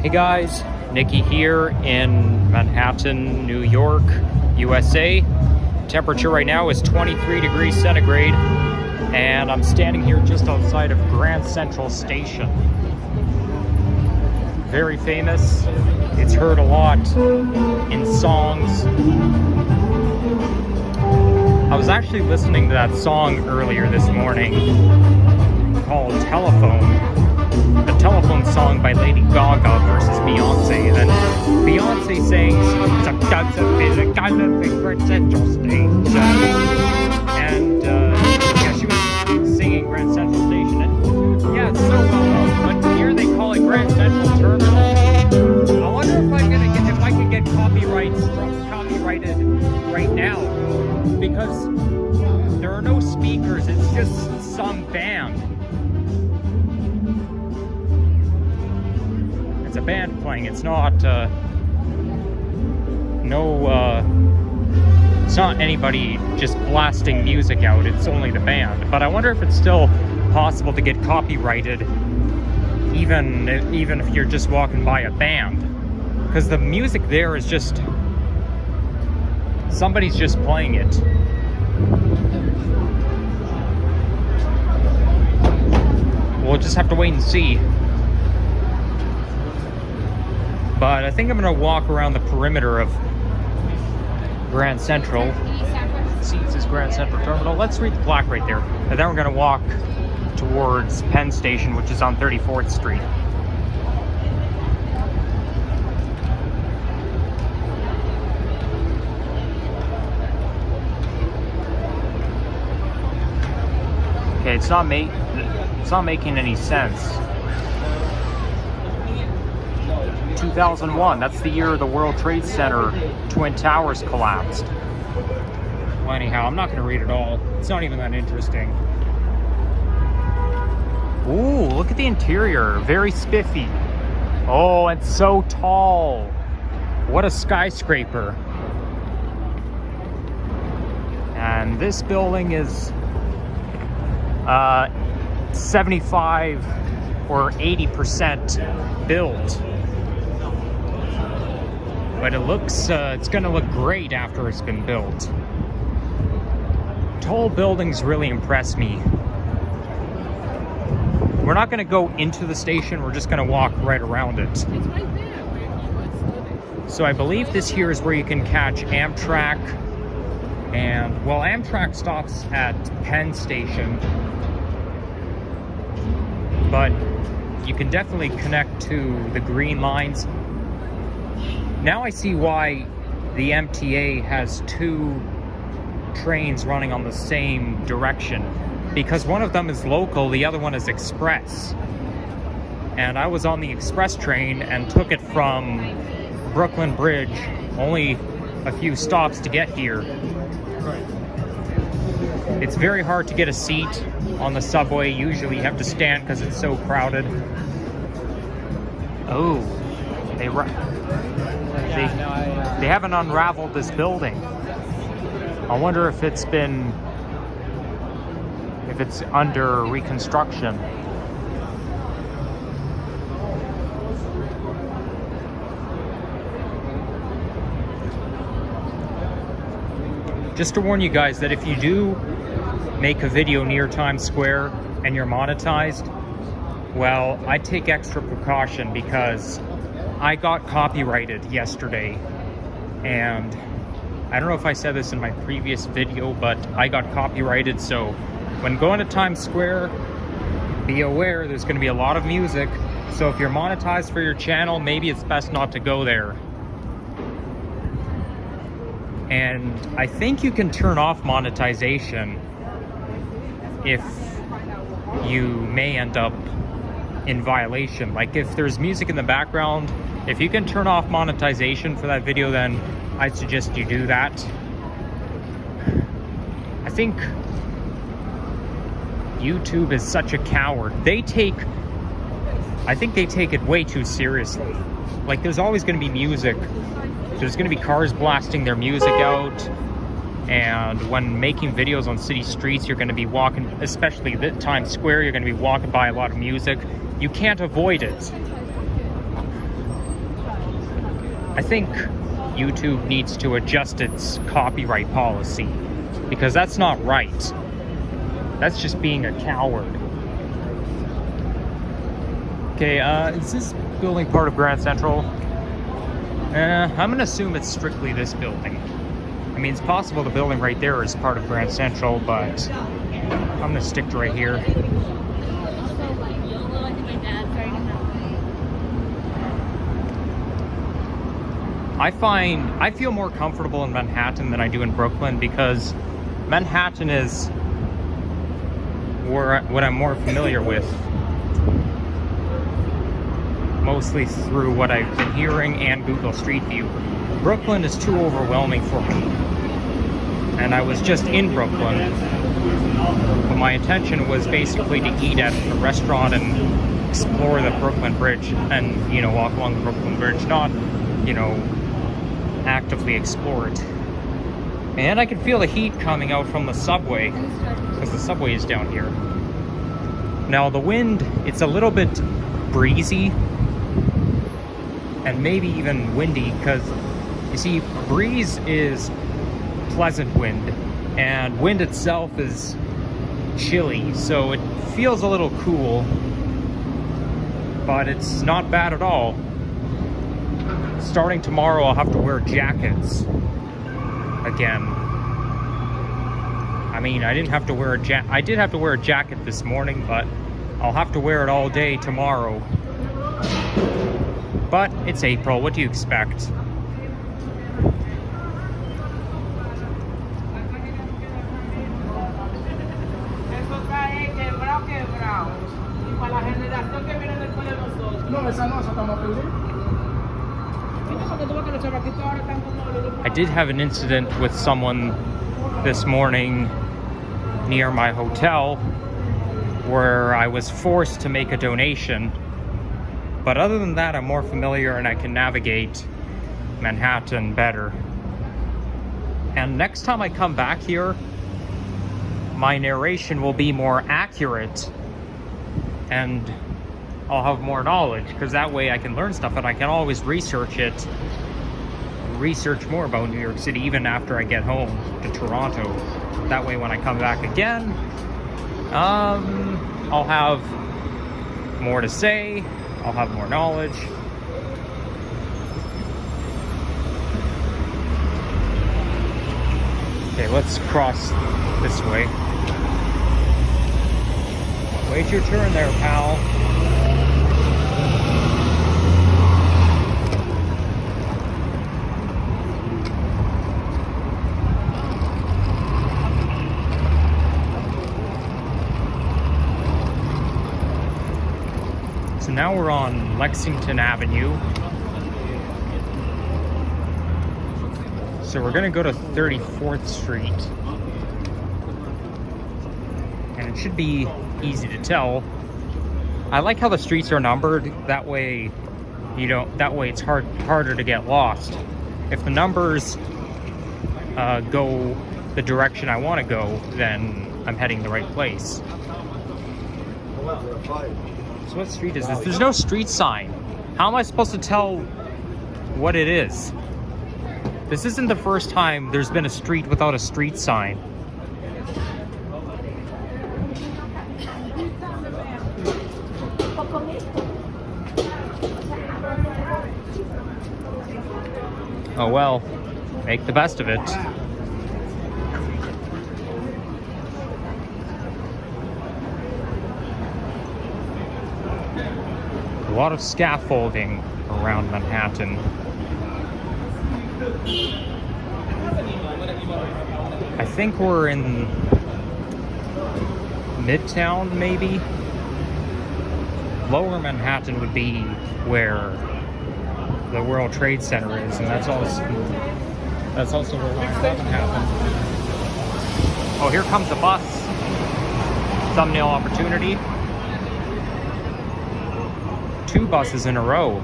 Hey guys, Nikki here in Manhattan, New York, USA. Temperature right now is 23 degrees centigrade, and I'm standing here just outside of Grand Central Station. Very famous. It's heard a lot in songs. I was actually listening to that song earlier this morning called Telephone. A telephone song by Lady Gaga versus Beyonce. And then Beyonce sings Grand Central Station. And yeah, she was singing Grand Central Station. And yeah, it's so well known. But here they call it Grand Central Terminal. I wonder if I could get copyrighted right now. Because there are no speakers, it's just some band. It's a band playing, it's not it's not anybody just blasting music out, it's only the band. But I wonder if it's still possible to get copyrighted even if you're just walking by a band. Because the music there is just, somebody's just playing it. We'll just have to wait and see. But I think I'm going to walk around the perimeter of Grand Central. Seats is Grand Central Terminal. Let's read the plaque right there. And then we're going to walk towards Penn Station, which is on 34th Street. Okay, it's not making any sense. 2001, that's the year the World Trade Center Twin Towers collapsed. Well, anyhow, I'm not going to read it all. It's not even that interesting. Ooh, look at the interior. Very spiffy. Oh, it's so tall. What a skyscraper. And this building is 75 or 80% built. But it looks, it's gonna look great after it's been built. Tall buildings really impress me. We're not gonna go into the station, we're just gonna walk right around it. It's right there where he was living. So I believe this here is where you can catch Amtrak. And, well, Amtrak stops at Penn Station. But you can definitely connect to the green lines. Now I see why the MTA has two trains running on the same direction. Because one of them is local, the other one is express. And I was on the express train and took it from Brooklyn Bridge, only a few stops to get here. It's very hard to get a seat on the subway. Usually you have to stand because it's so crowded. Oh, they haven't unraveled this building. I wonder if it's under reconstruction. Just to warn you guys that if you do make a video near Times Square and you're monetized, well, I take extra precaution because I got copyrighted yesterday. And I don't know if I said this in my previous video, but I got copyrighted. So when going to Times Square, be aware there's going to be a lot of music. So if you're monetized for your channel, maybe it's best not to go there. And I think you can turn off monetization if you may end up in violation. Like if there's music in the background, if you can turn off monetization for that video, then I'd suggest you do that. I think YouTube is such a coward. I think they take it way too seriously. Like there's always going to be music. There's going to be cars blasting their music out. And when making videos on city streets, you're going to be walking, especially at Times Square, you're going to be walking by a lot of music. You can't avoid it. I think YouTube needs to adjust its copyright policy, because that's not right. That's just being a coward. Okay, is this building part of Grand Central? I'm gonna assume it's strictly this building. I mean, it's possible the building right there is part of Grand Central, but I'm gonna stick to right here. I feel more comfortable in Manhattan than I do in Brooklyn, because Manhattan is what I'm more familiar with, mostly through what I've been hearing and Google Street View. Brooklyn is too overwhelming for me, and I was just in Brooklyn, but my intention was basically to eat at a restaurant and explore the Brooklyn Bridge and, you know, walk along the Brooklyn Bridge, not, you know, actively explore it. And I can feel the heat coming out from the subway, because the subway is down here. Now the wind, it's a little bit breezy and maybe even windy, because you see, breeze is pleasant wind and wind itself is chilly, so it feels a little cool, but it's not bad at all. Starting tomorrow, I'll have to wear jackets again. I mean, I did have to wear a jacket this morning, but I'll have to wear it all day tomorrow. But it's April, what do you expect? I did have an incident with someone this morning near my hotel where I was forced to make a donation. But other than that, I'm more familiar and I can navigate Manhattan better. And next time I come back here, my narration will be more accurate and I'll have more knowledge, because that way I can learn stuff and I can always research more about New York City even after I get home to Toronto. That way when I come back again, I'll have more to say, I'll have more knowledge. Okay, let's cross this way. Wait your turn there, pal. So now we're on Lexington Avenue. So we're gonna go to 34th Street. And it should be easy to tell. I like how the streets are numbered. That way, it's harder to get lost. If the numbers go the direction I want to go, then I'm heading the right place. So what street is this? There's no street sign. How am I supposed to tell what it is? This isn't the first time there's been a street without a street sign. Oh well, make the best of it. A lot of scaffolding around Manhattan. I think we're in Midtown, maybe? Lower Manhattan would be where the World Trade Center is, and that's also where 9/11 happened. Oh, here comes a bus. Thumbnail opportunity. 2 buses in a row.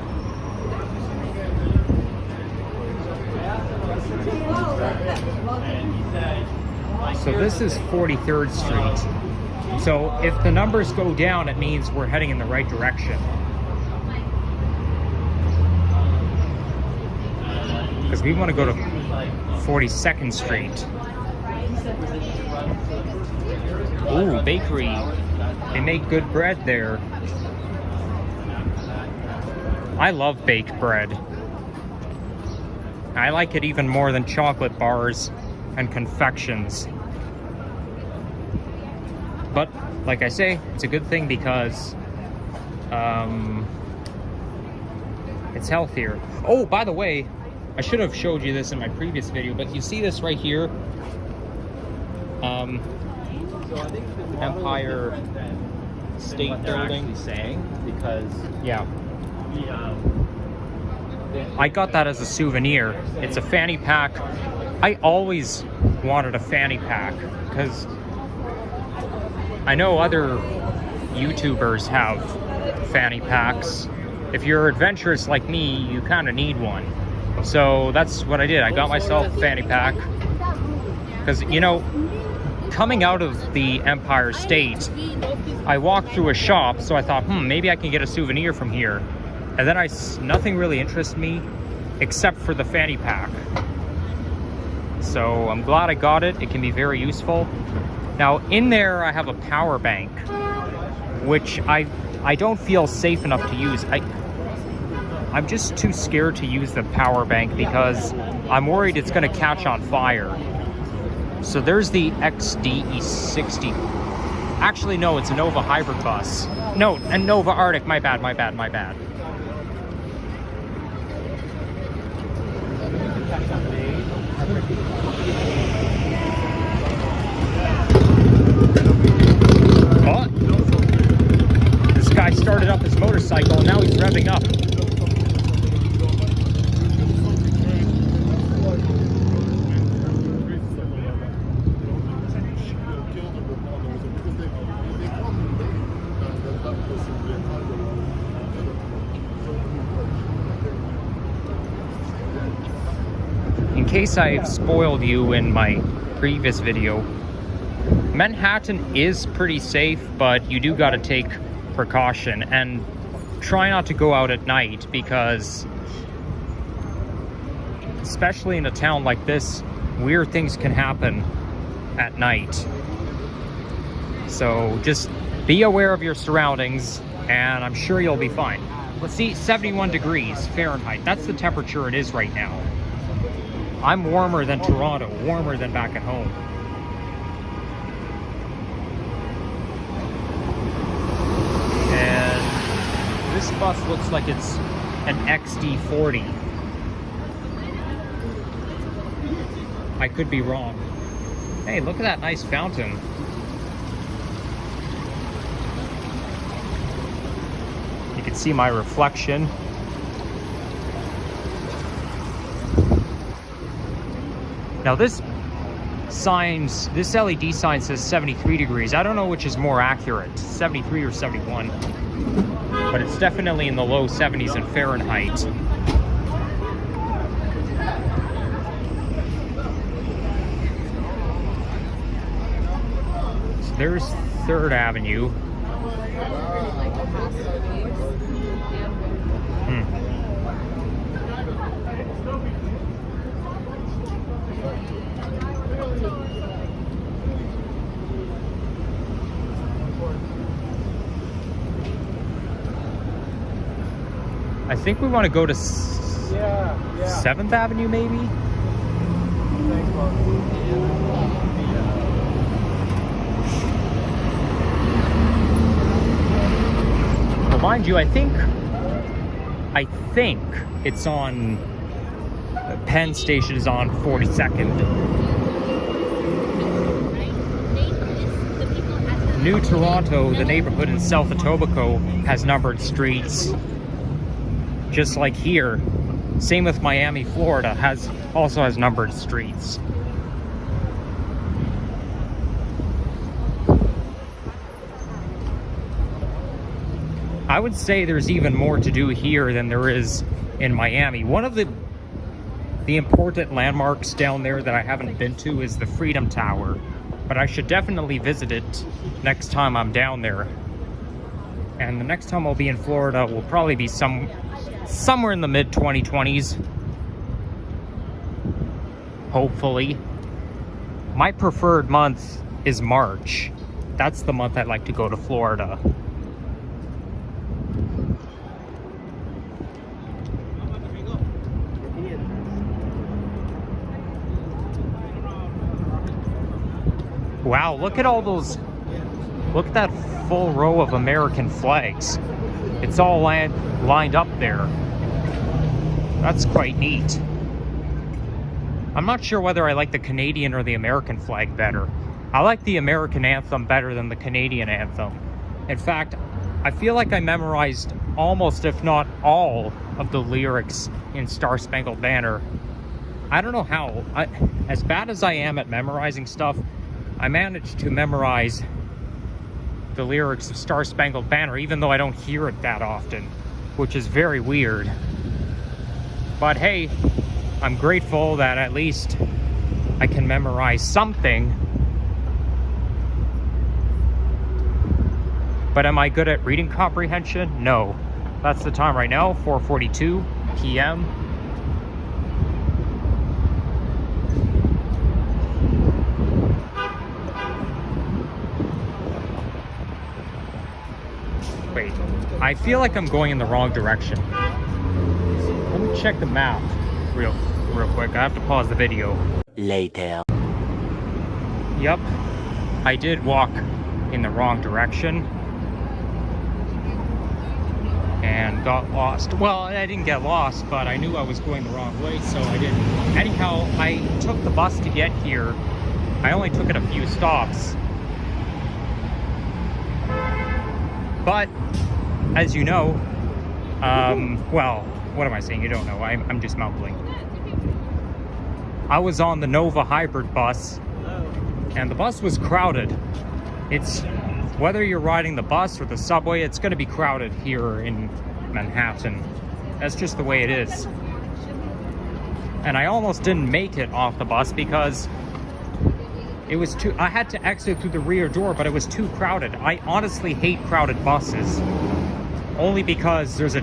So this is 43rd Street. So if the numbers go down, it means we're heading in the right direction. because we want to go to 42nd Street. Ooh, bakery. They make good bread there. I love baked bread. I like it even more than chocolate bars and confections. But, like I say, it's a good thing because it's healthier. Oh, by the way, I should have showed you this in my previous video, but you see this right here? Empire State Building. Saying because Yeah. I got that as a souvenir. It's a fanny pack. I always wanted a fanny pack because I know other YouTubers have fanny packs. If you're adventurous like me, you kind of need one. So that's what I did. I got myself a fanny pack because, you know, coming out of the Empire State, I walked through a shop, so I thought, maybe I can get a souvenir from here. And then nothing really interested me except for the fanny pack. So I'm glad I got it. It can be very useful. Now in there I have a power bank, which I don't feel safe enough to use. I'm just too scared to use the power bank because I'm worried it's going to catch on fire. So there's the XDE60. Actually, no, it's a Nova hybrid bus. No, a Nova Arctic. My bad. Oh, this guy started up his motorcycle and now he's revving up. In case I've spoiled you in my previous video, Manhattan is pretty safe, but you do got to take precaution and try not to go out at night because, especially in a town like this, weird things can happen at night. So just be aware of your surroundings and I'm sure you'll be fine. Let's see, 71 degrees Fahrenheit. That's the temperature it is right now. I'm warmer than Toronto, warmer than back at home. And this bus looks like it's an XD40. I could be wrong. Hey, look at that nice fountain. You can see my reflection. Now this LED sign says 73 degrees. I don't know which is more accurate, 73 or 71. But it's definitely in the low 70s in Fahrenheit. So there's 3rd Avenue. I think we want to go to 7th Avenue, maybe? Well, mind you, I think it's on Penn Station is on 42nd. New Toronto, the neighborhood in South Etobicoke, has numbered streets. Just like here. Same with Miami, Florida, also has numbered streets. I would say there's even more to do here than there is in Miami. One of the important landmarks down there that I haven't been to is the Freedom Tower, but I should definitely visit it next time I'm down there. And the next time I'll be in Florida will probably be somewhere in the mid-2020s. hopefully. My preferred month is March. That's the month I'd like to go to Florida. Wow, look at all those, look at that full row of American flags. It's all lined up there. That's quite neat. I'm not sure whether I like the Canadian or the American flag better. I like the American anthem better than the Canadian anthem. In fact, I feel like I memorized almost, if not all, of the lyrics in Star Spangled Banner. I don't know how. As bad as I am at memorizing stuff, I managed to memorize the lyrics of Star Spangled Banner, even though I don't hear it that often, which is very weird. But hey, I'm grateful that at least I can memorize something. But am I good at reading comprehension? No. That's the time right now, 4:42 p.m. Wait, I feel like I'm going in the wrong direction. Let me check the map real quick. I have to pause the video. Later. Yep, I did walk in the wrong direction and got lost. Well, I didn't get lost, but I knew I was going the wrong way, so I didn't. Anyhow, I took the bus to get here. I only took it a few stops. But, as you know, well, what am I saying? You don't know. I'm just mumbling. I was on the Nova Hybrid bus, and the bus was crowded. It's, whether you're riding the bus or the subway, it's going to be crowded here in Manhattan. That's just the way it is. And I almost didn't make it off the bus because it was too, I had to exit through the rear door, but it was too crowded. I honestly hate crowded buses, only because there's a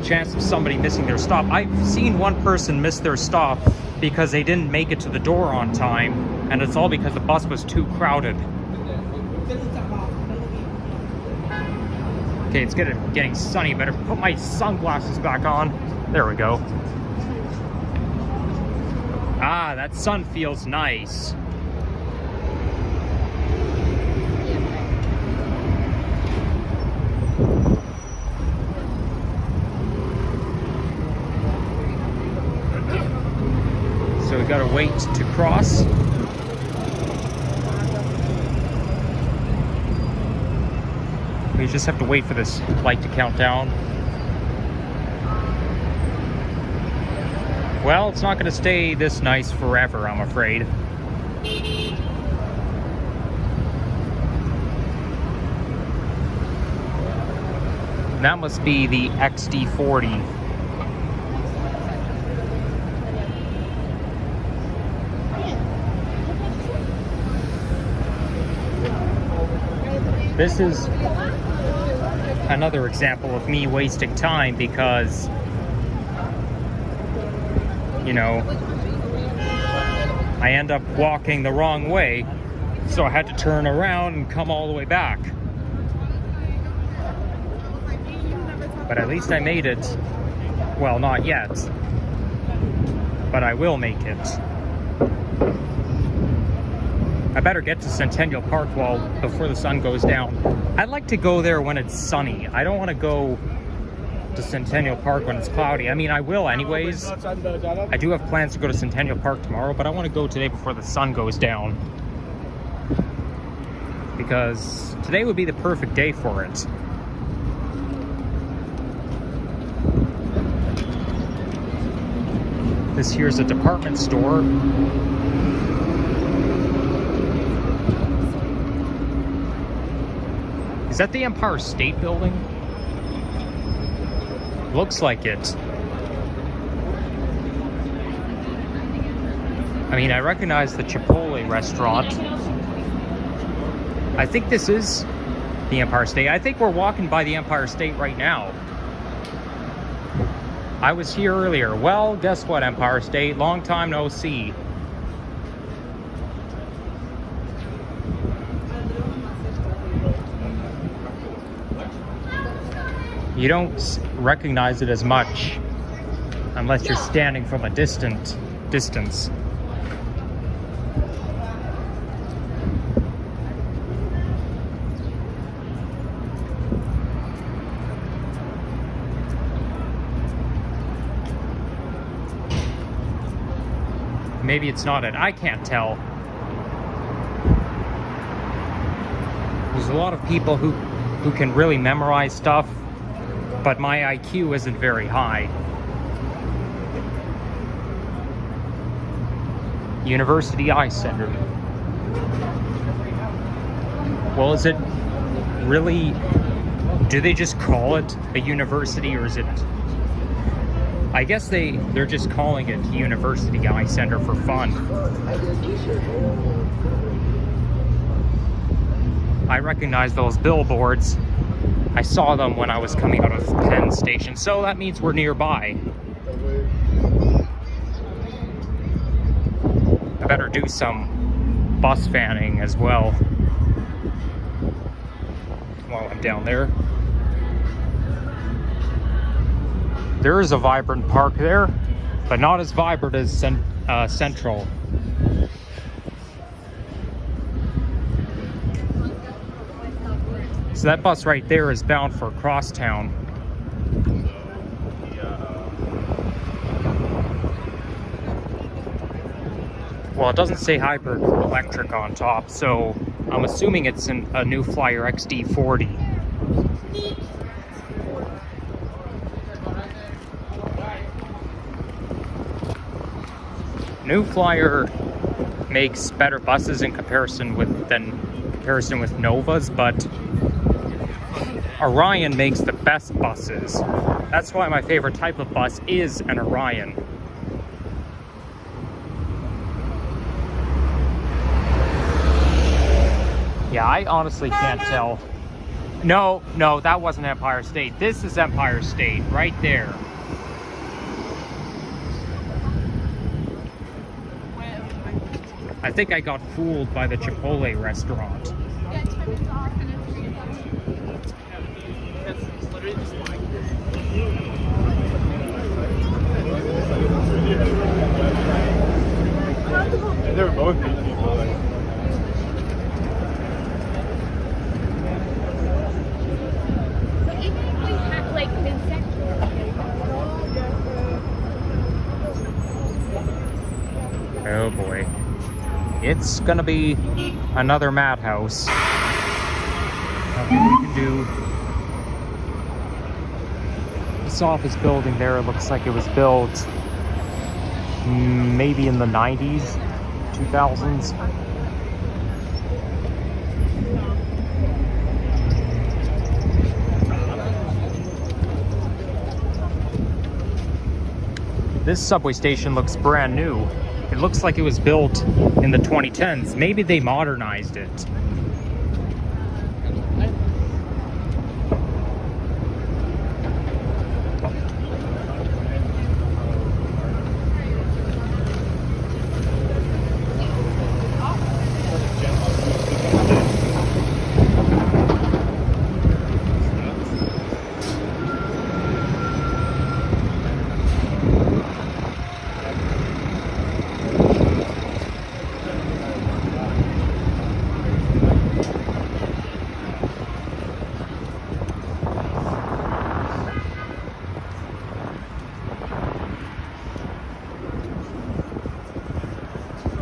chance of somebody missing their stop. I've seen one person miss their stop because they didn't make it to the door on time, and it's all because the bus was too crowded. Okay, it's getting sunny. Better put my sunglasses back on. There we go. Ah, that sun feels nice. So we gotta wait to cross. We just have to wait for this light to count down. Well, it's not gonna stay this nice forever, I'm afraid. That must be the XD40. This is another example of me wasting time because, you know, I end up walking the wrong way, so I had to turn around and come all the way back. But at least I made it. Well, not yet, but I will make it. I better get to Centennial Park before the sun goes down. I'd like to go there when it's sunny. I don't want to go to Centennial Park when it's cloudy. I mean, I will anyways. I do have plans to go to Centennial Park tomorrow, but I want to go today before the sun goes down, because today would be the perfect day for it. This here's a department store. Is that the Empire State Building? Looks like it. I mean, I recognize the Chipotle restaurant. I think this is the Empire State. I think we're walking by the Empire State right now. I was here earlier. Well, guess what, Empire State? Long time no see. You don't recognize it as much unless you're standing from a distance. Maybe it's not it. I can't tell. There's a lot of people who can really memorize stuff, but my IQ isn't very high. University Eye Center. Well, is it really... Do they just call it a university, or is it... I guess they're just calling it University Eye Center for fun. I recognize those billboards. I saw them when I was coming out of Penn Station, so that means we're nearby. I better do some bus fanning as well while I'm down there. There is a vibrant park there, but not as vibrant as Central. So that bus right there is bound for Crosstown. Well, it doesn't say hybrid or electric on top, so I'm assuming it's a New Flyer XD40. New Flyer makes better buses in comparison with Novas, but Orion makes the best buses. That's why my favorite type of bus is an Orion. Yeah, I honestly can't tell. No, that wasn't Empire State. This is Empire State, right there. I think I got fooled by the Chipotle restaurant. Yeah, turn it off and it's literally just like They were both big people. But even if we had like Oh boy. It's gonna be another madhouse. Nothing we can do. This office building there looks like it was built maybe in the 90s, 2000s. This subway station looks brand new. It looks like it was built in the 2010s. Maybe they modernized it.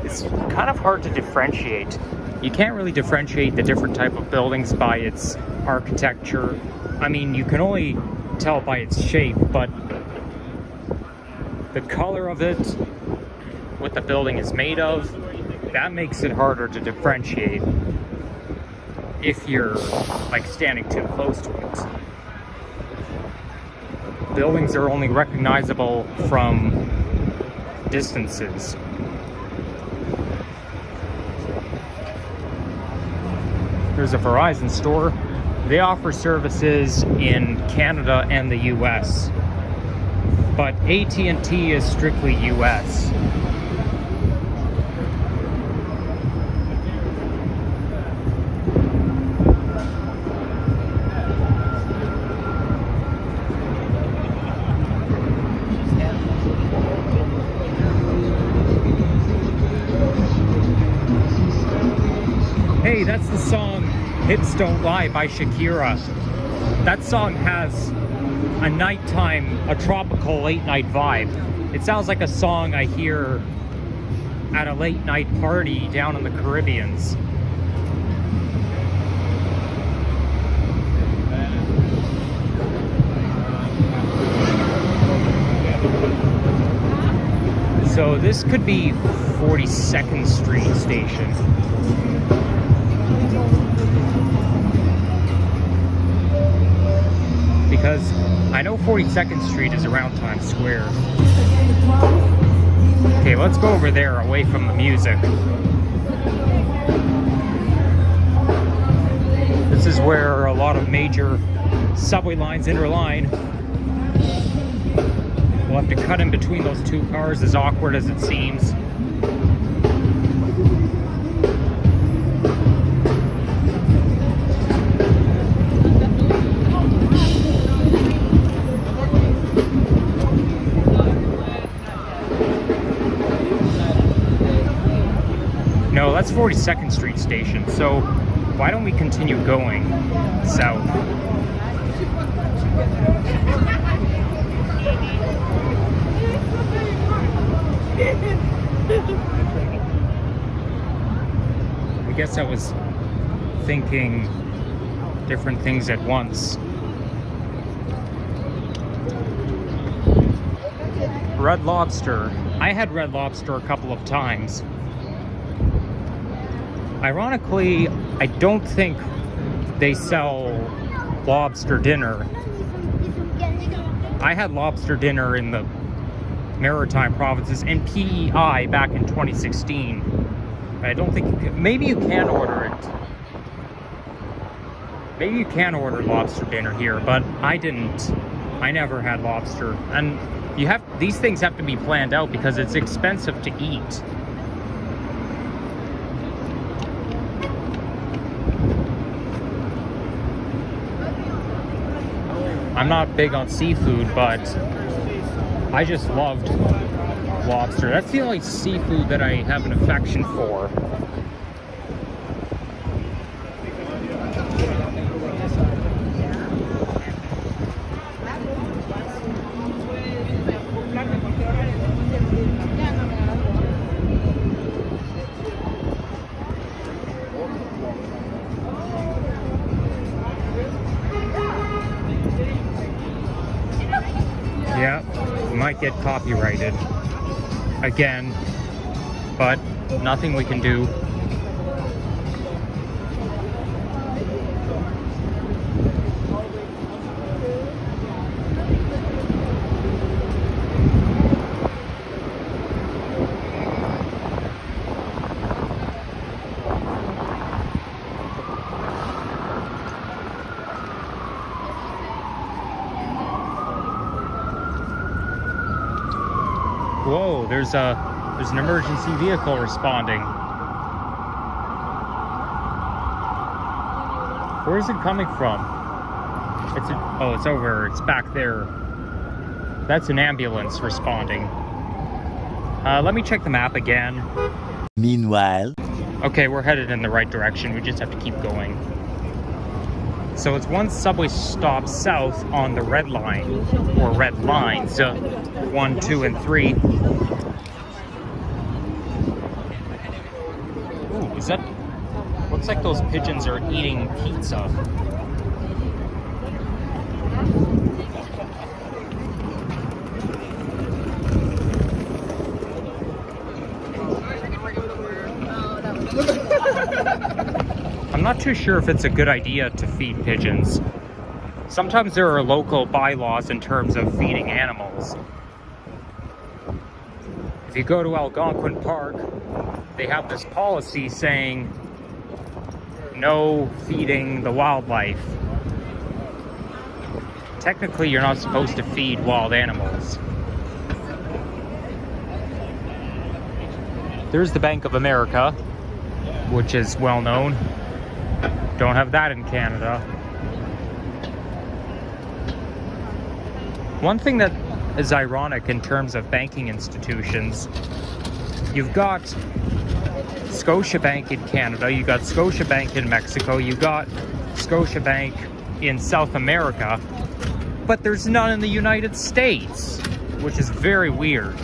It's kind of hard to differentiate. You can't really differentiate the different type of buildings by its architecture. I mean, you can only tell by its shape, but the color of it, what the building is made of, that makes it harder to differentiate if you're like standing too close to it. Buildings are only recognizable from distances. There's a Verizon store. They offer services in Canada and the US, but AT&T is strictly US. That's the song Hips Don't Lie by Shakira. That song has a nighttime, a tropical late night vibe. It sounds like a song I hear at a late night party down in the Caribbeans. So this could be 42nd Street Station. Because I know 42nd Street is around Times Square. Okay, let's go over there away from the music. This is where a lot of major subway lines interline. We'll have to cut in between those two cars, as awkward as it seems. No, that's 42nd Street Station, so why don't we continue going south? I guess I was thinking different things at once. Red Lobster. I had Red Lobster a couple of times. Ironically, I don't think they sell lobster dinner. I had lobster dinner in the Maritime Provinces in PEI back in 2016. I don't think you can, maybe you can order it. Maybe you can order lobster dinner here, but I didn't. I never had lobster. And these things have to be planned out because it's expensive to eat. I'm not big on seafood, but I just loved lobster. That's the only seafood that I have an affection for. Yeah, might get copyrighted again, but nothing we can do. Whoa, there's an emergency vehicle responding. Where is it coming from? It's over. It's back there. That's an ambulance responding. Let me check the map again. Meanwhile. Okay, we're headed in the right direction. We just have to keep going. So it's one subway stop south on the red line, or red lines, 1, 2, and 3. Ooh, is that? Looks like those pigeons are eating pizza. I'm not too sure if it's a good idea to feed pigeons. Sometimes there are local bylaws in terms of feeding animals. If you go to Algonquin Park, they have this policy saying no feeding the wildlife. Technically, you're not supposed to feed wild animals. There's the Bank of America, which is well known. Don't have that in Canada. One thing that is ironic in terms of banking institutions, you've got Scotiabank in Canada, you got Scotiabank in Mexico, you got Scotiabank in South America, but there's none in the United States, which is very weird.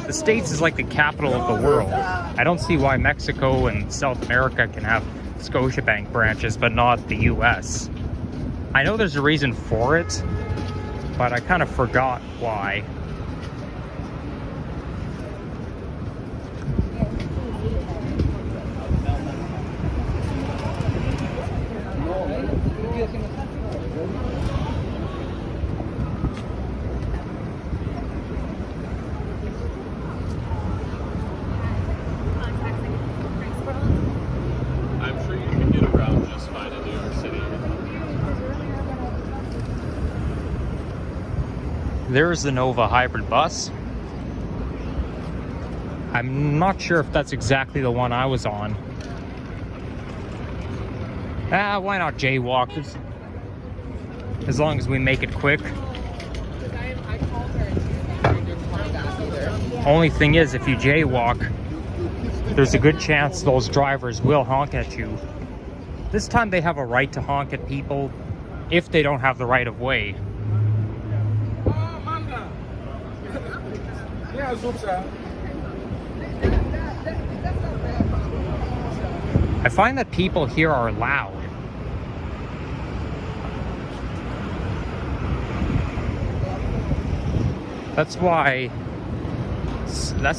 The States is like the capital of the world. I don't see why Mexico and South America can have Scotiabank branches, but not the US. I know there's a reason for it, but I kind of forgot why. I'm sure you can get around just fine in New York City. There's the Nova hybrid bus. I'm not sure if that's exactly the one I was on. Why not jaywalk? As long as we make it quick. Only thing is, if you jaywalk, there's a good chance those drivers will honk at you. This time they have a right to honk at people if they don't have the right of way. I find that people here are loud. That's why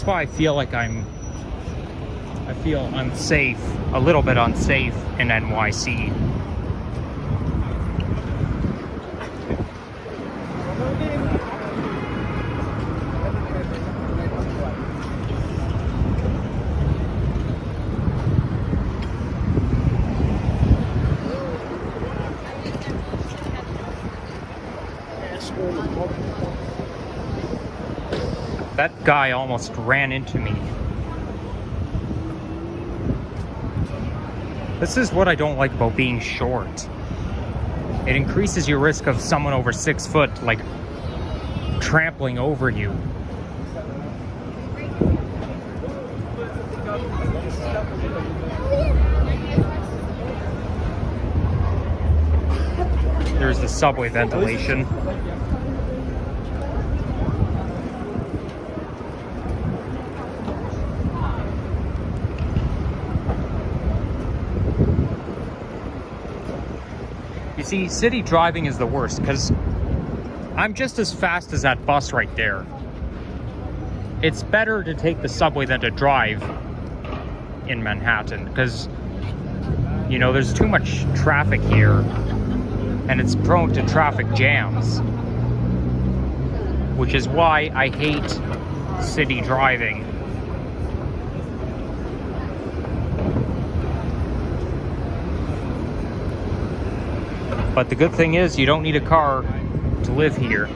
I feel like I feel unsafe, a little bit unsafe in NYC. That guy almost ran into me. This is what I don't like about being short. It increases your risk of someone over 6 foot, like, trampling over you. There's the subway ventilation. You see, city driving is the worst because I'm just as fast as that bus right there. It's better to take the subway than to drive in Manhattan because, you know, there's too much traffic here and it's prone to traffic jams, which is why I hate city driving. But the good thing is you don't need a car to live here.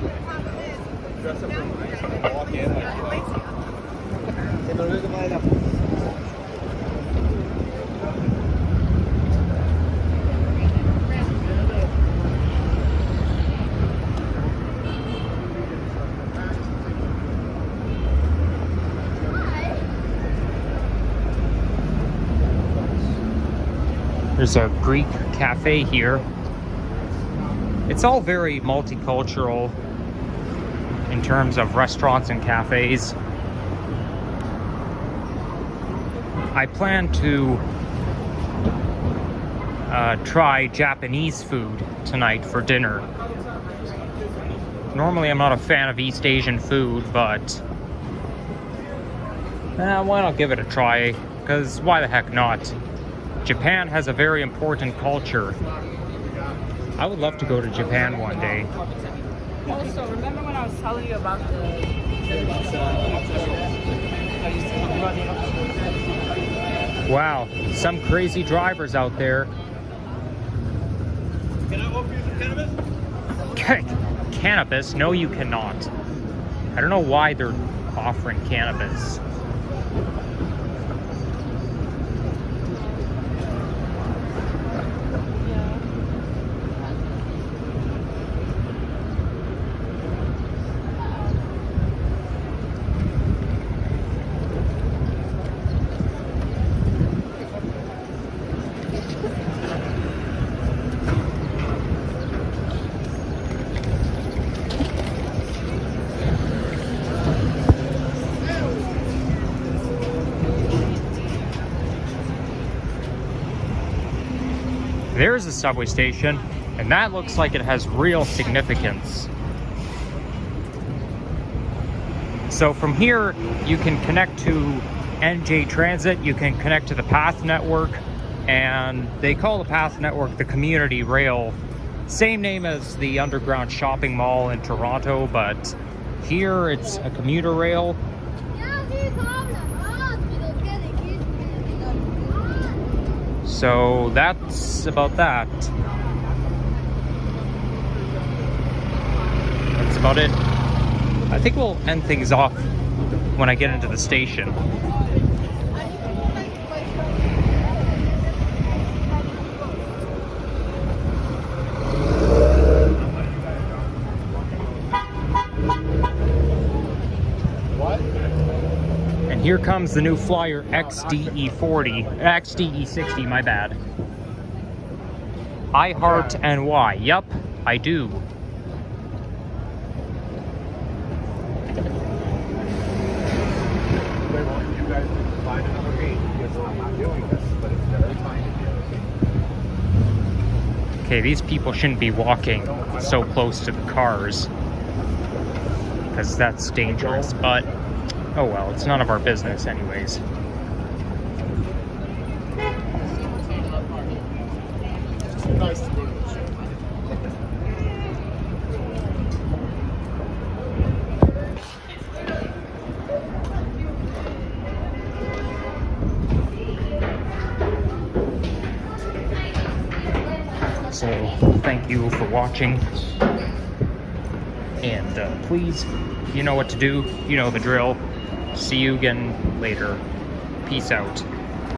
There's a Greek cafe here. It's all very multicultural in terms of restaurants and cafes. I plan to try Japanese food tonight for dinner. Normally I'm not a fan of East Asian food, but why not give it a try? Because why the heck not? Japan has a very important culture. I would love to go to Japan one day. Also, remember when I was telling you about the Wow, some crazy drivers out there. Can I offer you some cannabis? Cannabis? No, you cannot. I don't know why they're offering cannabis. there's a subway station, and that looks like it has real significance. So from here, you can connect to NJ Transit, you can connect to the PATH network, and they call the PATH network the Community Rail. Same name as the underground shopping mall in Toronto, but here it's a commuter rail. So that's about that. That's about it. I think we'll end things off when I get into the station. And here comes the new Flyer XDE60, my bad. I heart NY. Yep, I do. Okay, these people shouldn't be walking so close to the cars, because that's dangerous, but oh well, it's none of our business anyways. So, thank you for watching, and please, you know what to do, you know the drill. See you again later. Peace out.